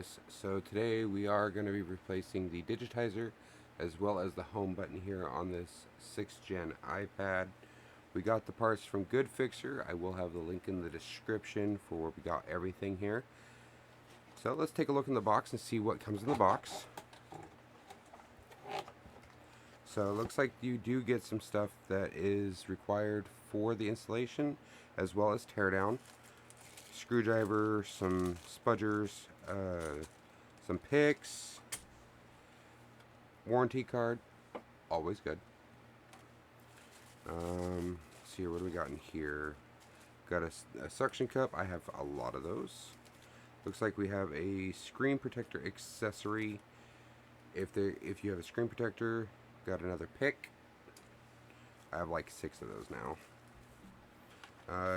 guys, so today we are going to be replacing the digitizer as well as the home button here on this 6th gen iPad. We got the parts from Good Fixer. I will have the link in the description for where we got everything here. So let's take a look in the box and see what comes in the box. So it looks like you do get some stuff that is required for the installation as well as teardown. Screwdriver, some spudgers, some picks, warranty card, always good. Let's see here, what do we got in here? Got a suction cup. I have a lot of those. Looks like we have a screen protector accessory. If you have a screen protector, got another pick. I have like 6 of those now.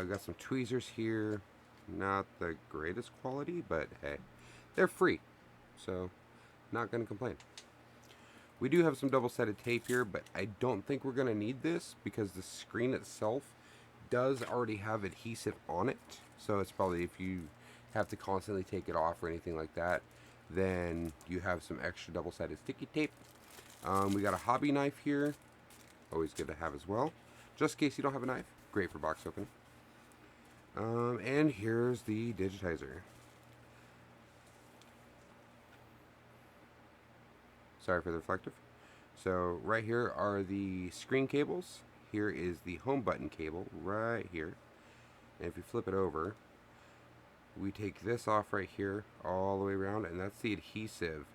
Got some tweezers here. Not the greatest quality, but hey, they're free, so not gonna complain. We do have some double-sided tape here, but I don't think we're gonna need this because the screen itself does already have adhesive on it. So it's probably, if you have to constantly take it off or anything like that, then you have some extra double-sided sticky tape. We got a hobby knife here, always good to have as well, just in case you don't have a knife. Great for box opening. And here's the digitizer. Sorry for the reflective. So right here are the screen cables. Here is the home button cable right here. And if you flip it over, we take this off right here all the way around, and that's the adhesive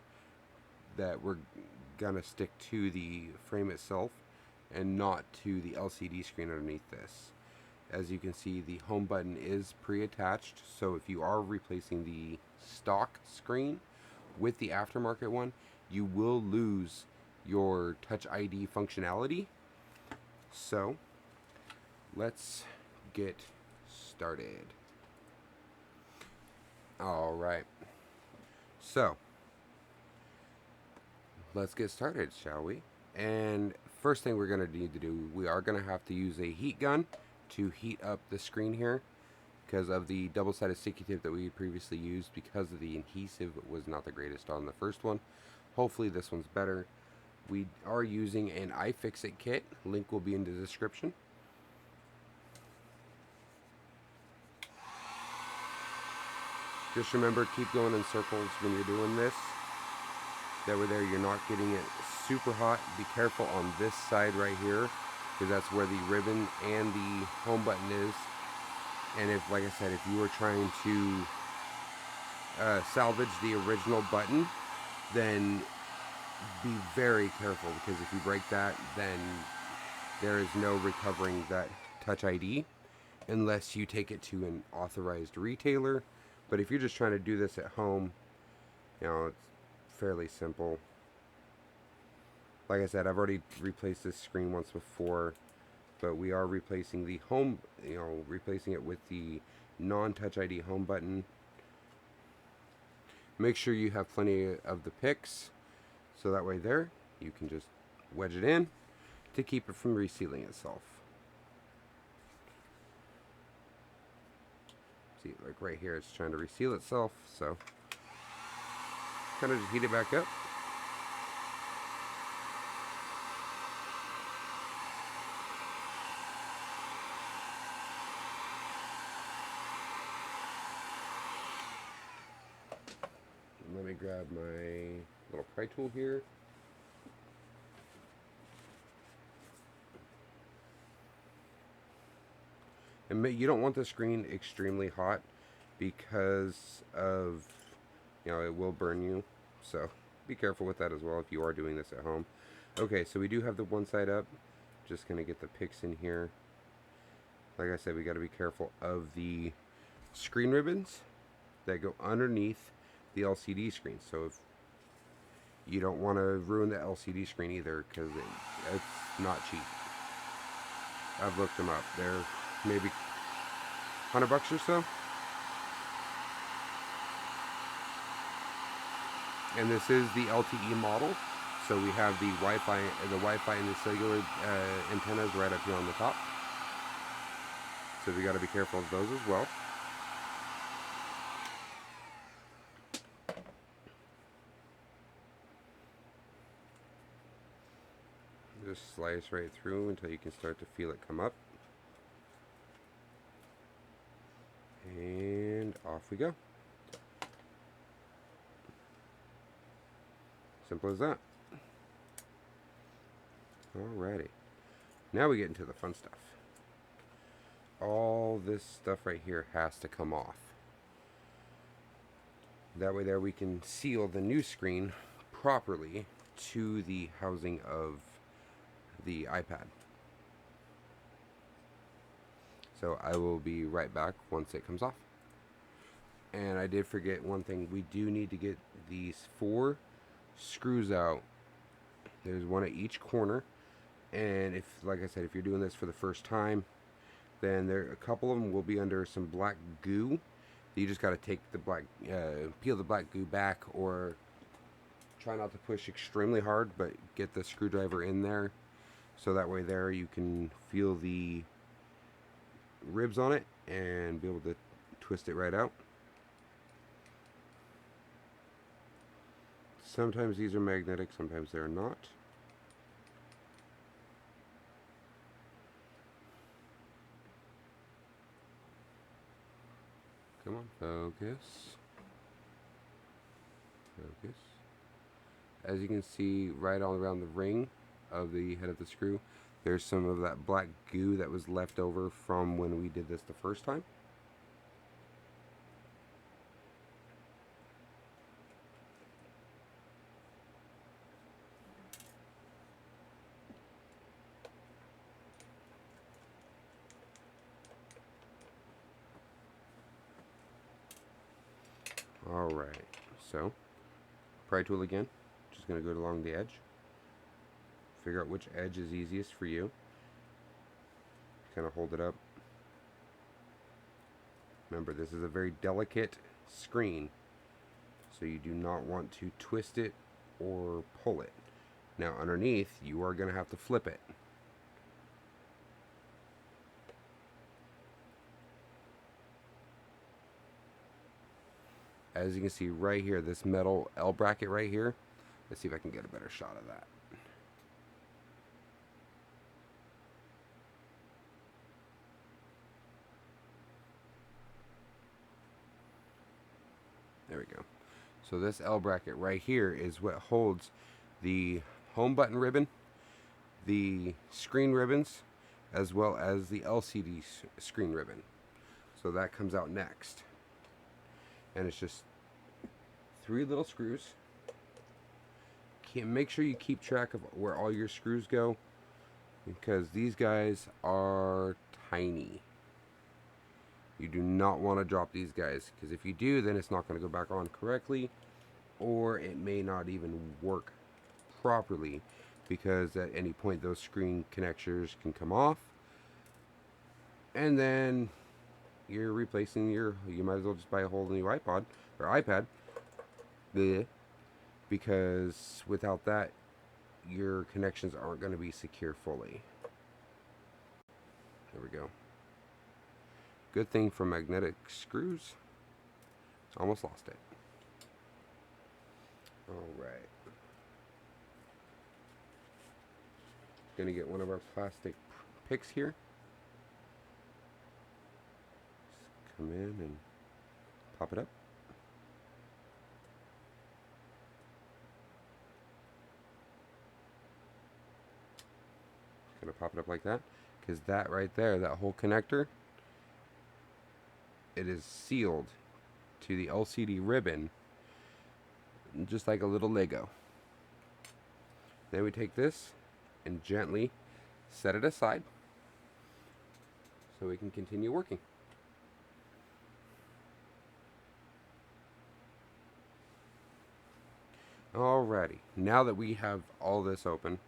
that we're gonna stick to the frame itself and not to the LCD screen underneath this. As you can see, the home button is pre-attached, so if you are replacing the stock screen with the aftermarket one, you will lose your Touch ID functionality. So let's get started. Alright, so let's get started, shall we? And first thing we're going to need to do, we are going to have to use a heat gun to heat up the screen here because of the double-sided sticky tape that we previously used. Because of the adhesive was not the greatest on the first one. Hopefully this one's better. We are using an iFixit kit. Link will be in the description. Just remember, keep going in circles when you're doing this. That way there, you're not getting it super hot. Be careful on this side right here, because that's where the ribbon and the home button is. And if, like I said, if you were trying to salvage the original button, then be very careful, because if you break that, then there is no recovering that Touch ID unless you take it to an authorized retailer. But if you're just trying to do this at home, you know, it's fairly simple. Like I said, I've already replaced this screen once before, but we are replacing the home, replacing it with the non-Touch ID home button. Make sure you have plenty of the picks, so that way there, you can just wedge it in to keep it from resealing itself. See, like right here, it's trying to reseal itself, so kind of just heat it back up. Let me grab my little pry tool here. And you don't want the screen extremely hot because of, it will burn you. So be careful with that as well if you are doing this at home. Okay, so we do have the one side up. Just going to get the picks in here. Like I said, we got to be careful of the screen ribbons that go underneath the LCD screen. So if you don't want to ruin the LCD screen either, because it's not cheap. I've looked them up. They're maybe $100 or so. And this is the LTE model. So we have the Wi-Fi and the cellular antennas right up here on the top. So we got to be careful of those as well. just slice right through until you can start to feel it come up. And off we go. Simple as that. Alrighty. Now we get into the fun stuff. All this stuff right here has to come off. That way there we can seal the new screen properly to the housing of the iPad. So I will be right back once it comes off. And I did forget one thing. We do need to get these 4 screws out. There's one at each corner. And if, like I said, if you're doing this for the first time, then a couple of them will be under some black goo. You just got to take the peel the black goo back, or try not to push extremely hard, but get the screwdriver in there, so that way there you can feel the ribs on it and be able to twist it right out. Sometimes these are magnetic, sometimes they're not. Come on, focus. Focus. As you can see, right all around the ring of the head of the screw, there's some of that black goo that was left over from when we did this the first time. Alright, so pry tool again, just going to go along the edge, figure out which edge is easiest for you, kind of hold it up. Remember, this is a very delicate screen, so you do not want to twist it or pull it. Now underneath, you are going to have to flip it. As you can see right here, this metal L bracket right here, let's see if I can get a better shot of that. There we go. So this L bracket right here is what holds the home button ribbon, the screen ribbons, as well as the LCD screen ribbon. So that comes out next. And it's just 3 little screws. Make sure you keep track of where all your screws go, because these guys are tiny. You do not want to drop these guys, because if you do, then it's not going to go back on correctly, or it may not even work properly, because at any point those screen connectors can come off, and then you're replacing you might as well just buy a whole new iPod or iPad, because without that your connections aren't going to be secure fully. There we go. Good thing for magnetic screws. Almost lost it. Alright. Gonna get one of our plastic picks here. Just come in and pop it up. Gonna pop it up like that, because that right there, that whole connector, it is sealed to the LCD ribbon just like a little Lego. Then we take this and gently set it aside so we can continue working. Alrighty, now that we have all this open,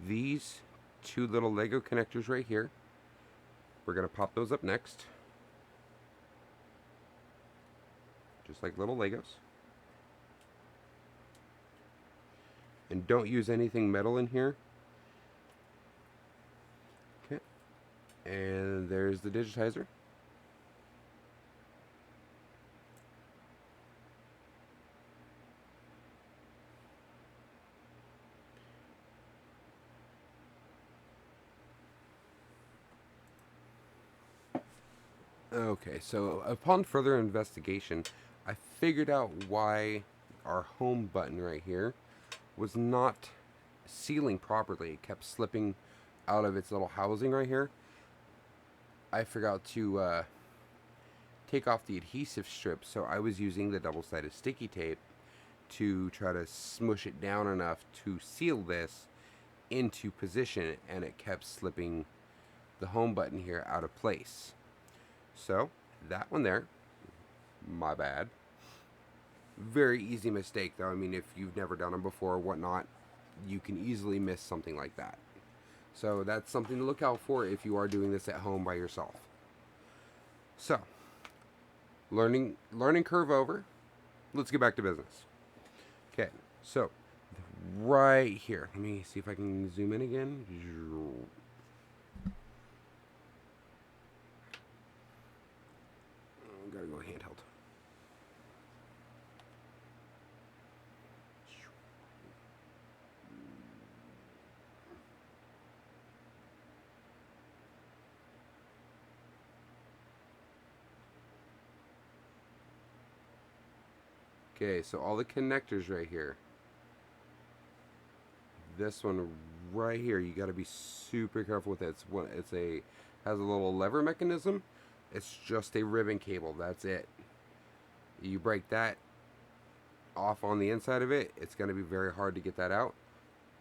these 2 little Lego connectors right here, we're going to pop those up next. Just like little Legos. And don't use anything metal in here. Okay. And there's the digitizer. Okay, so upon further investigation, I figured out why our home button right here was not sealing properly. It kept slipping out of its little housing right here. I forgot to take off the adhesive strip, so I was using the double-sided sticky tape to try to smush it down enough to seal this into position, and it kept slipping the home button here out of place. So that one there, my bad. Very easy mistake though. I mean, if you've never done them before or whatnot, you can easily miss something like that. So that's something to look out for if you are doing this at home by yourself. So, learning curve over. Let's get back to business. Okay, so right here. Let me see if I can zoom in again. Gotta go handheld. Okay, so all the connectors right here. This one right here, you got to be super careful with it. Has a little lever mechanism. It's just a ribbon cable. That's it. You break that off on the inside of it, it's going to be very hard to get that out.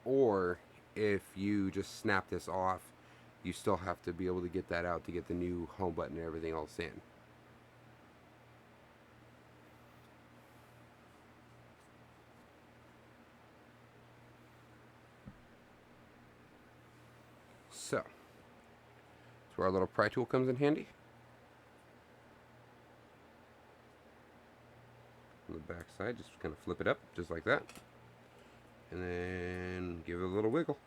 Or if you just snap this off, you still have to be able to get that out to get the new home button and everything else in. So, that's where our little pry tool comes in handy. On the back side, just kind of flip it up, just like that. And then give it a little wiggle.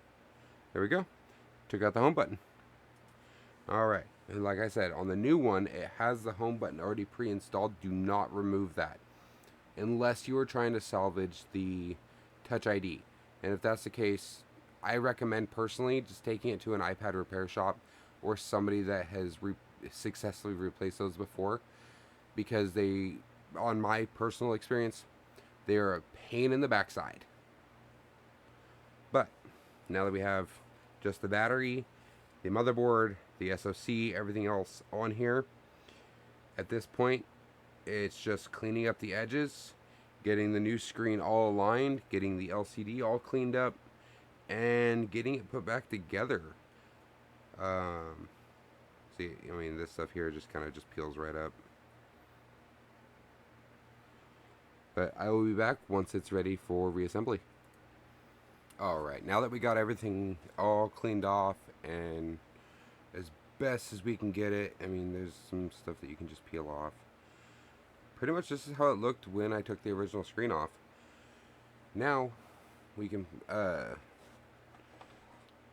There we go. Took out the home button. Alright, and like I said, on the new one, it has the home button already pre-installed. Do not remove that. Unless you are trying to salvage the Touch ID. And if that's the case, I recommend personally just taking it to an iPad repair shop or somebody that has successfully replaced those before, because they, on my personal experience, they are a pain in the backside. But now that we have just the battery, the motherboard, the SoC, everything else on here, at this point, it's just cleaning up the edges, getting the new screen all aligned, getting the LCD all cleaned up, and getting it put back together. See, I mean, this stuff here just kind of just peels right up. But I will be back once it's ready for reassembly. Alright, now that we got everything all cleaned off and as best as we can get it, I mean, there's some stuff that you can just peel off. Pretty much this is how it looked when I took the original screen off. Now, we can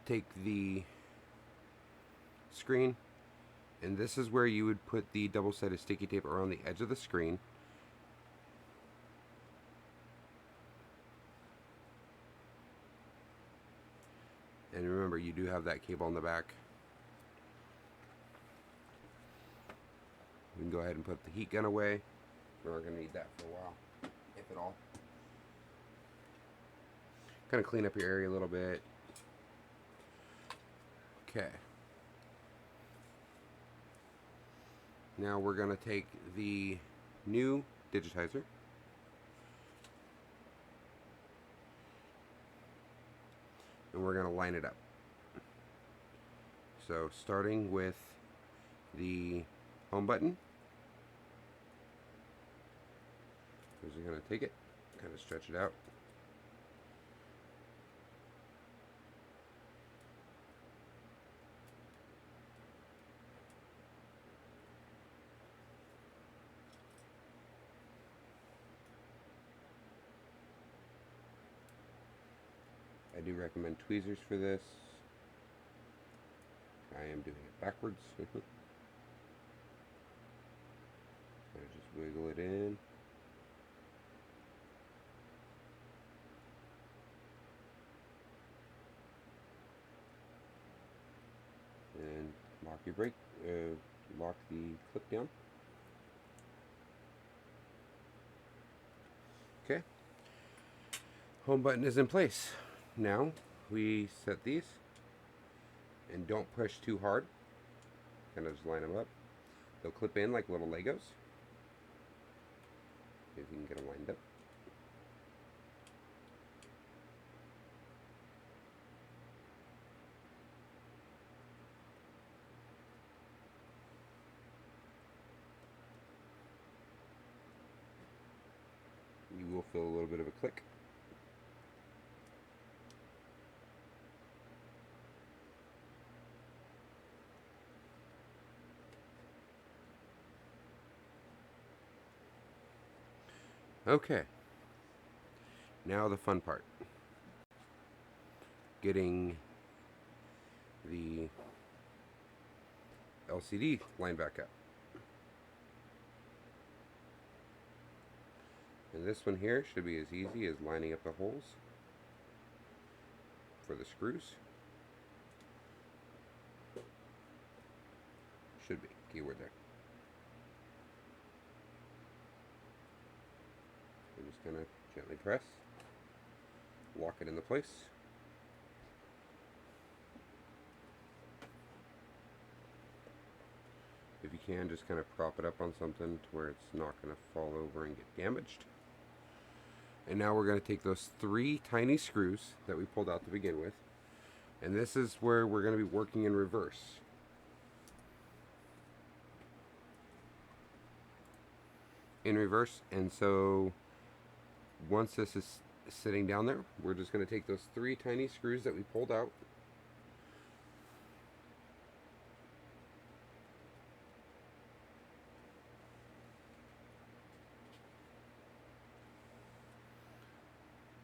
take the screen, and this is where you would put the double-sided sticky tape around the edge of the screen. And remember, you do have that cable in the back. We can go ahead and put the heat gun away. We're going to need that for a while, if at all. Kind of clean up your area a little bit. Okay. Now we're going to take the new digitizer. And we're going to line it up. So starting with the home button. We're going to take it, kind of stretch it out. I do recommend tweezers for this. I am doing it backwards. I just wiggle it in. And lock your brake, lock the clip down. Okay, home button is in place. Now we set these and don't push too hard. Kind of just line them up. They'll clip in like little Legos. If you can get them lined up. You will feel a little bit of a click. Okay, now the fun part. Getting the LCD lined back up. And this one here should be as easy as lining up the holes for the screws. Should be, keyword there. We're just going to gently press, lock it into place. If you can, just kind of prop it up on something to where it's not going to fall over and get damaged. And now we're going to take those 3 tiny screws that we pulled out to begin with, and this is where we're going to be working in reverse. And so once this is sitting down there, we're just going to take those 3 tiny screws that we pulled out,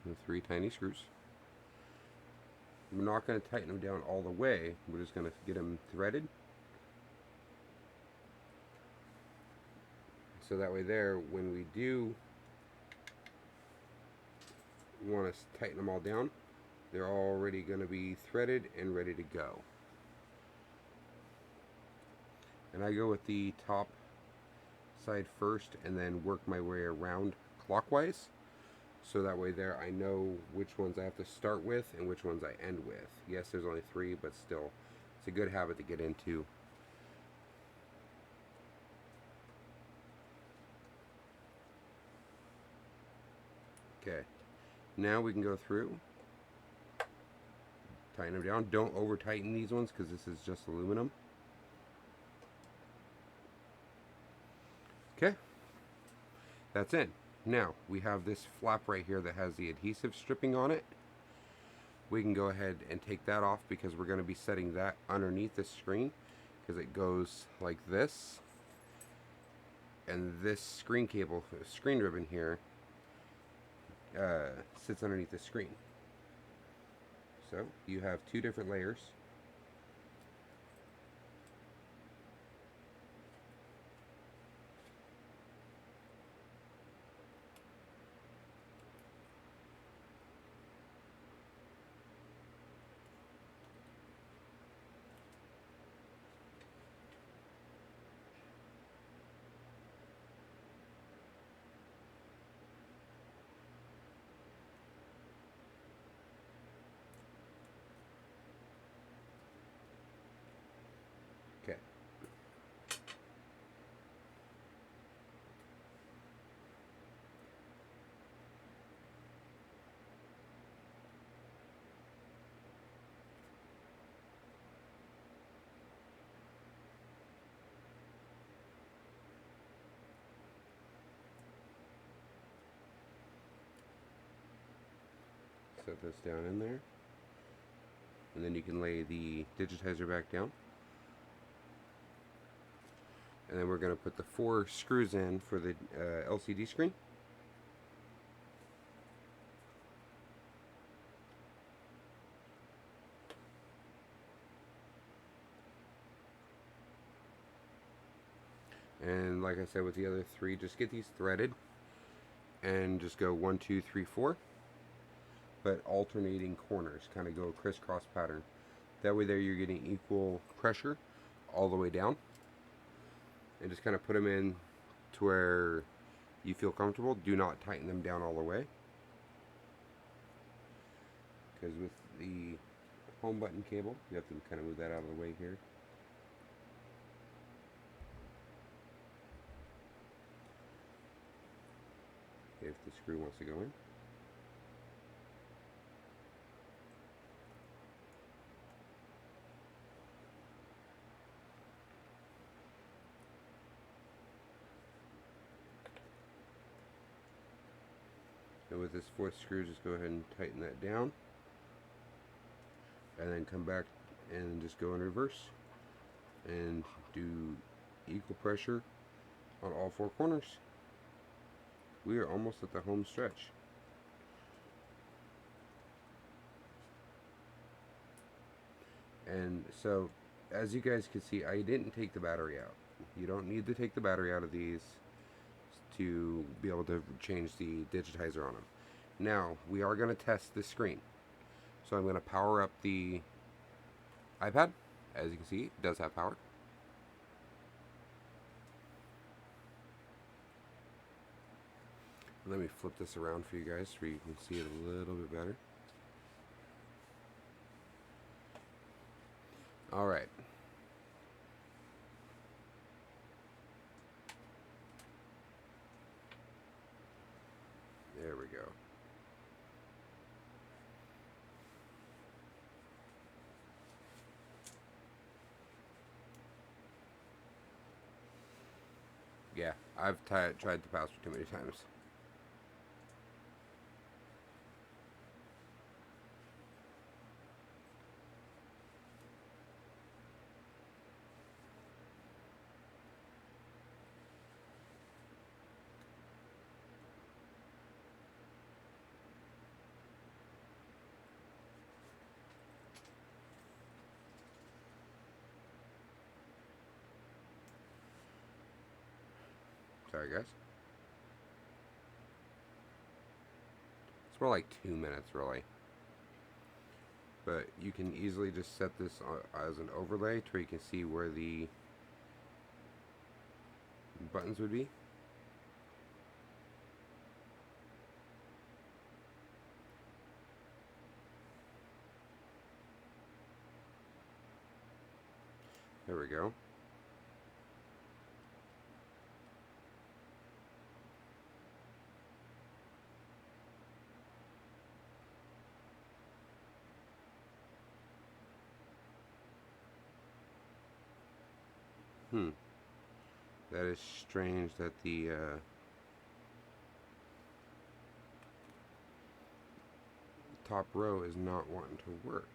the 3 tiny screws. We're not going to tighten them down all the way, we're just going to get them threaded. So that way there, when we do want to tighten them all down, they're already going to be threaded and ready to go. And I go with the top side first and then work my way around clockwise. So that way there I know which ones I have to start with and which ones I end with. Yes, there's only 3, but still, it's a good habit to get into. Okay, now we can go through, tighten them down. Don't over tighten these ones because this is just aluminum. Okay, that's in. Now we have this flap right here that has the adhesive stripping on it. We can go ahead and take that off because we're going to be setting that underneath the screen, because it goes like this, and this screen cable, screen ribbon here, sits underneath the screen. So you have 2 different layers. Okay. Set this down in there, and then you can lay the digitizer back down, and then we're going to put the 4 screws in for the LCD screen. And like I said with the other 3, just get these threaded and just go 1, 2, 3, 4, but alternating corners, kind of go a crisscross pattern. That way there you're getting equal pressure all the way down. and just kind of put them in to where you feel comfortable. Do not tighten them down all the way, because with the home button cable, you have to kind of move that out of the way here. If the screw wants to go in. And with this fourth screw, just go ahead and tighten that down. And then come back and just go in reverse. And do equal pressure on all four corners. We are almost at the home stretch. And so, as you guys can see, I didn't take the battery out. You don't need to take the battery out of these to be able to change the digitizer on them. Now, we are going to test the screen. So I'm going to power up the iPad. As you can see, it does have power. Let me flip this around for you guys so you can see it a little bit better. Alright. There we go. Yeah, I've tried the password too many times. Sorry, guys. It's more like 2 minutes, really. But you can easily just set this as an overlay to where you can see where the buttons would be. There we go. That is strange that the top row is not wanting to work.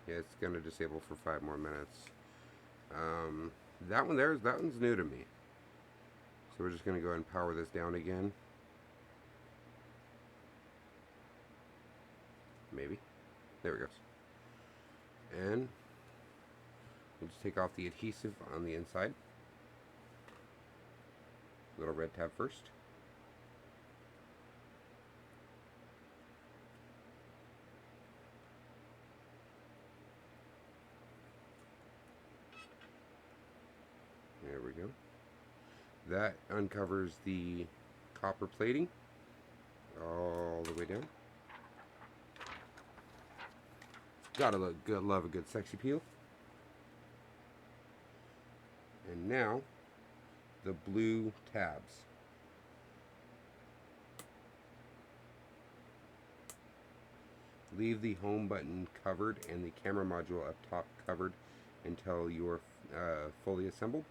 Yeah, it's going to disable for 5 more minutes. That one's new to me. So we're just going to go ahead and power this down again. Maybe. There it goes. And we'll just take off the adhesive on the inside. Little red tab first. There we go. That uncovers the copper plating all the way down. Gotta love a good sexy peel. And now, the blue tabs. Leave the home button covered and the camera module up top covered until you're fully assembled.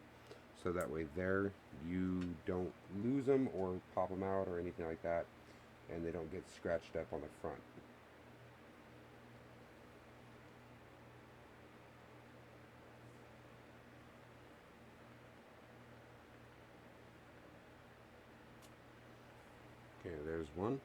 So that way there you don't lose them or pop them out or anything like that, and they don't get scratched up on the front. Okay, there's one.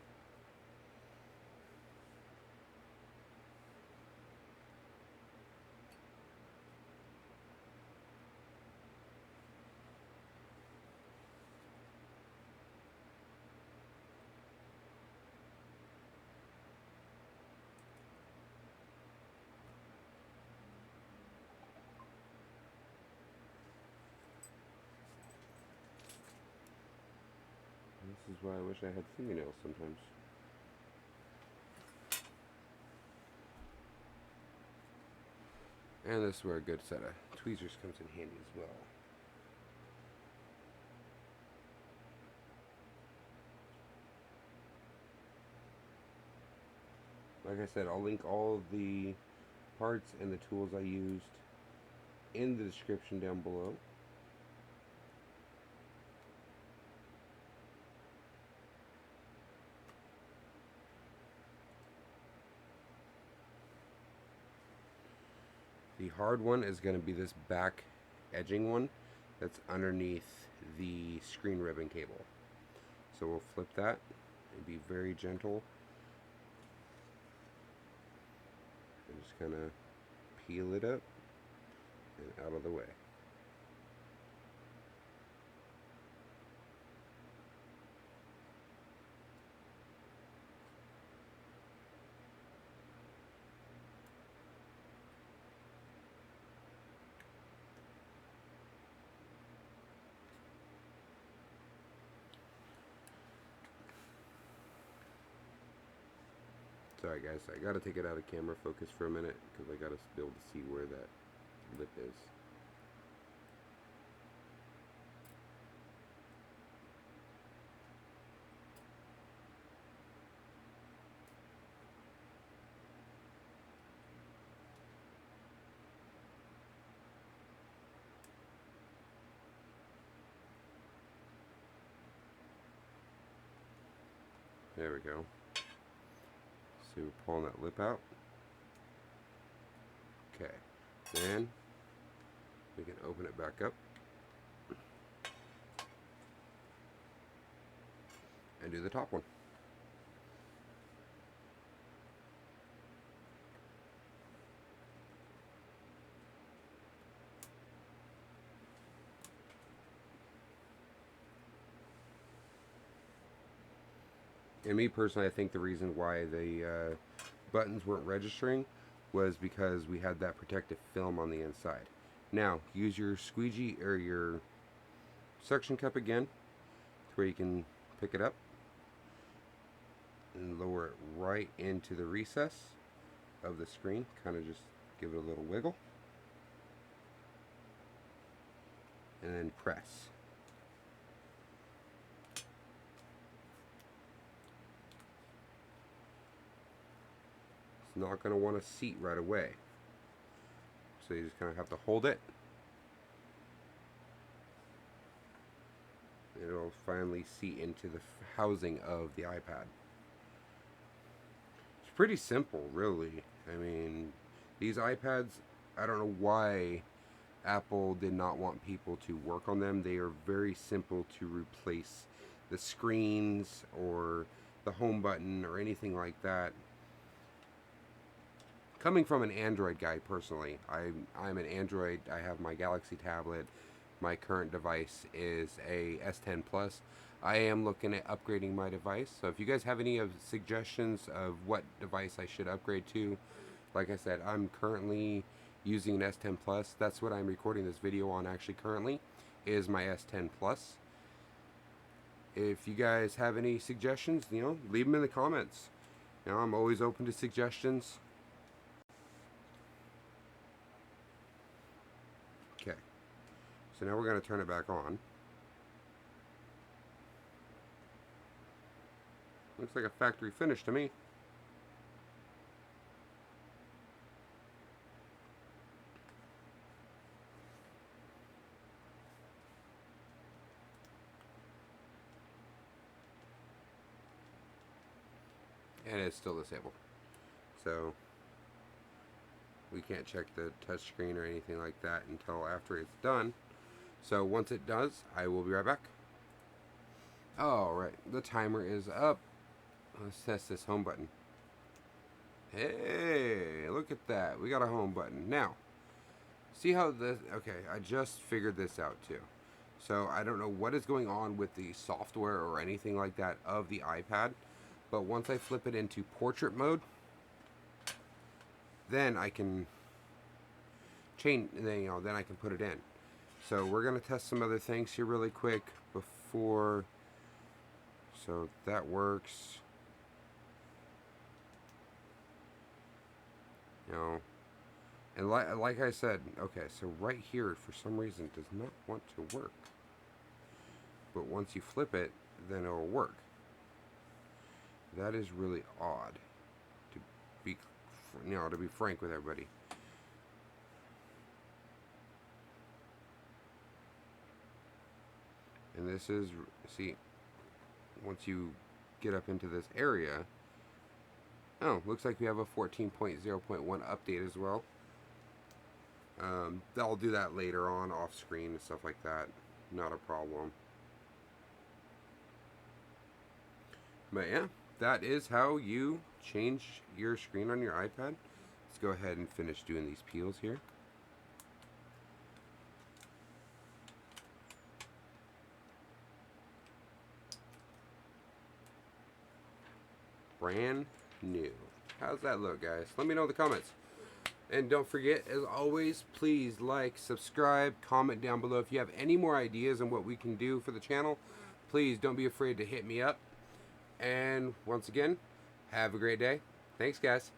why I wish I had fingernails sometimes. And this is where a good set of tweezers comes in handy as well. Like I said, I'll link all of the parts and the tools I used in the description down below. The hard one is going to be this back edging one that's underneath the screen ribbon cable. So we'll flip that and be very gentle. And just kind of peel it up and out of the way. Sorry guys, I gotta take it out of camera focus for a minute because I gotta be able to see where that lip is. There we go. So we're pulling that lip out. Okay, then we can open it back up and do the top one. And me personally, I think the reason why the buttons weren't registering was because we had that protective film on the inside. Now, use your squeegee or your suction cup again to where you can pick it up and lower it right into the recess of the screen. Kind of just give it a little wiggle and then press. Not going to want to seat right away. So you just kind of have to hold it. And it'll finally seat into the housing of the iPad. It's pretty simple, really. I mean, these iPads, I don't know why Apple did not want people to work on them. They are very simple to replace the screens or the home button or anything like that. Coming from an Android guy personally, I'm an Android. I have my Galaxy tablet. My current device is a S10 Plus. I am looking at upgrading my device. So if you guys have any suggestions of what device I should upgrade to, like I said, I'm currently using an S10 Plus. That's what I'm recording this video on actually currently, is my S10 Plus. If you guys have any suggestions, leave them in the comments. I'm always open to suggestions. Okay, so now we're going to turn it back on. Looks like a factory finish to me. And it's still disabled. So we can't check the touchscreen or anything like that until after it's done. So once it does, I will be right back. Alright, the timer is up. Let's test this home button. Hey, look at that. We got a home button. Now, see how this... Okay, I just figured this out too. So I don't know what is going on with the software or anything like that of the iPad. But once I flip it into portrait mode, then I can change, then I can put it in. So we're going to test some other things here really quick before So that works. You know, and like I said, okay, so right here for some reason does not want to work. But once you flip it, then it'll work. That is really odd, to be, to be frank with everybody. And this is, see, once you get up into this area, oh, looks like we have a 14.0.1 update as well. I'll do that later on off screen and stuff like that. Not a problem. But yeah, that is how you change your screen on your iPad. Let's go ahead and finish doing these peels here. Brand new. How's that look, guys? Let me know in the comments. And don't forget, as always, please like, subscribe, comment down below. If you have any more ideas on what we can do for the channel, please don't be afraid to hit me up. And once again, have a great day. Thanks, guys.